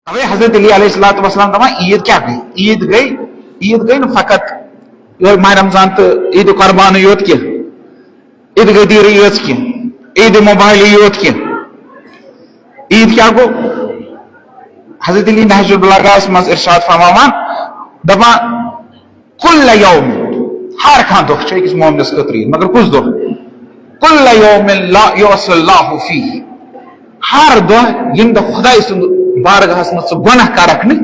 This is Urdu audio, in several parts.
اوے حضرت علی علیہ الصلوۃ والسلام دپان عید کیا گئی عید گئی نا فقط یہ ماہ رمضان تو عید قربان یوت کی عید غدیر یوت کی عید موبائل یوت کی عید کیا گو حضرت علی نہج البلاغہ مز ارشاد فرماوان دپان کل یوم ہر کھان دہ چھ أکس مومنس خاطر عید مگر کس دہ کل یوم لا یعصی اللہ فیہ ہر دہ یم دہ خدا سند بارگاہس مز گناہ کر رکھنے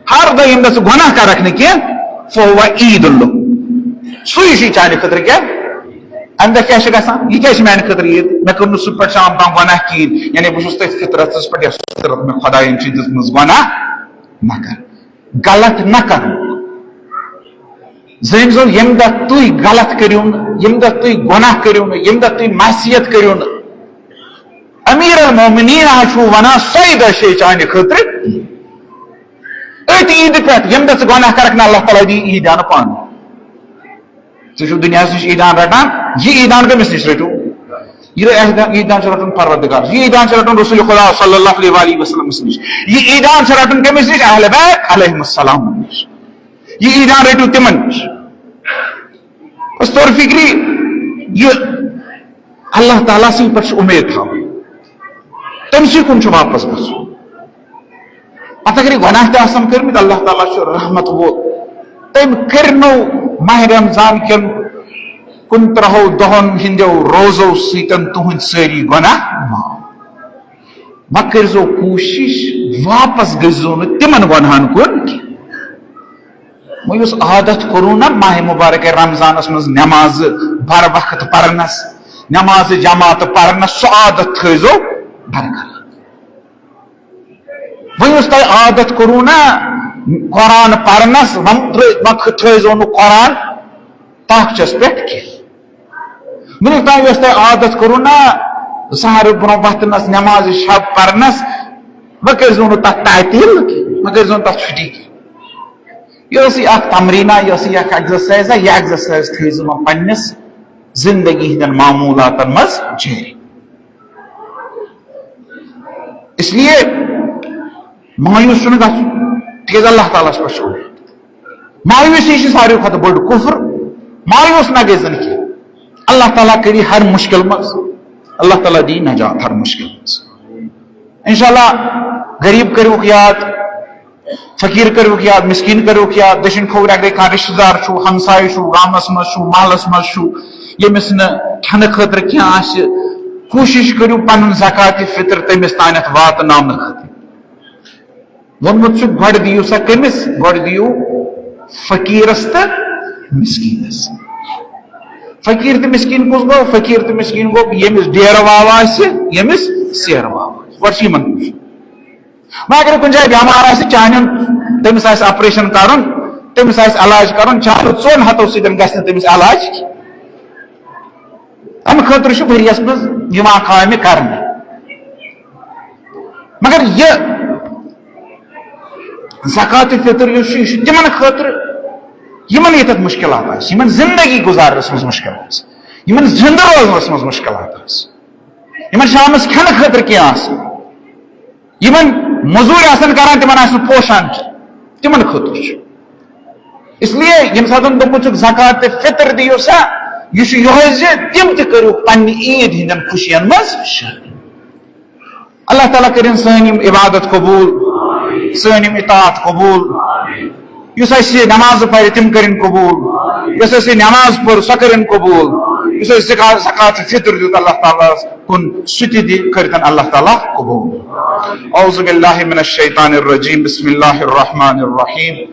ہر دہ یم دہ گناہ کر رکھنے کی فہو عید اللہ سوی چانہ خاطر کیا ام دہ کیا گژھان یہ کیا میانہ خاطر عید مے کر نہ صبح شام تام گناہ کہین یعنی بہت تھی فطرتس پہ فطرت میں خدائن چھ دس گناہ نہ کر غلط نہ کر زین زون یم دہ تھی غلط کریو یم دہ تھی گناہ کریو یم دہ تھی معصیت کریو امیر المومنین چھو ونان سوئی دہ شے چانہ خاطر ات عید پہ یم دہ گناہ کرک نا اللہ تعالیٰ دی عیدان پان ٹھیک دنیا نش عیدان رٹان یہ عیدان کمس نش رٹو یہ عیدان رٹن پروردگار یہ عیدان رٹن رسول خدا صلی اللہ علیہ وسلم نش یہ عیدان رٹن کمس نش اہل بیت علیہم السلام نش یہ عیدان رٹو تمن نش بس طور فکری یہ اللہ تعالیٰ سی پر امید تھا تم سی کن واپس گھو پتہ اگر گناہ تم کرمت اللہ تعالیٰ رحمت وول تم کرنو ماہ رمضان کن 13 دہن ہندو روزو سیتن تہند ساری گناہ ما کرزو کوشش واپس گزو نا تمن گناہن کن اس عادت کرو نا ماہ مبارک رمضانس مز نماز بر وقت پرنس نماز جماعت پرنس سو عادت تھزو برقرار ونس تہ عادت کرو نا قرآن پرنس وقت تھزو نا قرآن تاکچس پہ ونس تہ اس تہ عادت کرو نا سہر برو وتنس نماز شب پرنس وہ کرزو نا تک تعطیل وہ کرزو تک چھٹی یہ اخ تمرینہ یہ اخ ایگزرسائز یہ ایگزرسائز تھزو پنس زندگی ہندن معمولات مز جاری اس لیے مایوس چھ گھن تیز اللہ تعالیٰ پہ مایوسی ساروی کھت بڑ کفر مایوس نہ گژھن کی اللہ تعالیٰ کری ہر مشکل مز اللہ تعالیٰ دی نجات ہر مشکل مز انشاءاللہ غریب کروک یاد فقیر کروک یاد مسکین کروک یاد دشن کھور اگر کھانا رشتہ دار چھو ہمسائے چھو گامس مز چھو محلس مز چھو یمس نا کھن خاطر کی کوشش کرو پن زکات فطر تمس تانت وات خاطر وونمت گۄڈٕ دِیِو سا کٔمِس گۄڈٕ دِیِو فقیرس تو مسکینس فقیر تو مسکین کس گو فقیر تو مسکین گو یمس ڈیر واو یمس سیر واو گۄڈٕ چھِ یمن پوچھُن وۄنۍ اگر کُنہِ جایہِ بٮ۪مار آسہِ چانٮ۪ن تٔمِس آسہِ آپریشن کرُن تٔمِس آسہِ علاج کرُن چانٮ۪و 4 ہتو سۭتۍ گژھِ نہٕ تٔمِس علاج امہ خاطر چھُ ؤریَس منٛز یِوان کامہِ کرنہٕ مگر یہ زکات فطر یہ تمن خاطر یمن یتھ مشکلات آس یمن زندگی گزارنس مز مشکلات یمن زندہ روزنس مز مشکلات آس یمن شامس کھن خاطر کی آس یمن مزور آسن کران تمن آس پوشان تمن خاطر اس لیے یم سات دپت زکات فطر دیو سا یہ تم تہ کرو پنہ عید ہندن خوشین مز اللہ تعالیٰ کرن سن عبادت قبول سن اطاعت قبول یس نماز پڑھ تم کرن قبول یس نماز پڑھ سو کرن قبول یس زکات فطر دیت اللہ تعالیٰ کن سہ تہ کرتن اللہ تعالیٰ قبول اعوذ باللہ من الشیطان الرجیم بسم اللہ الرحمن الرحیم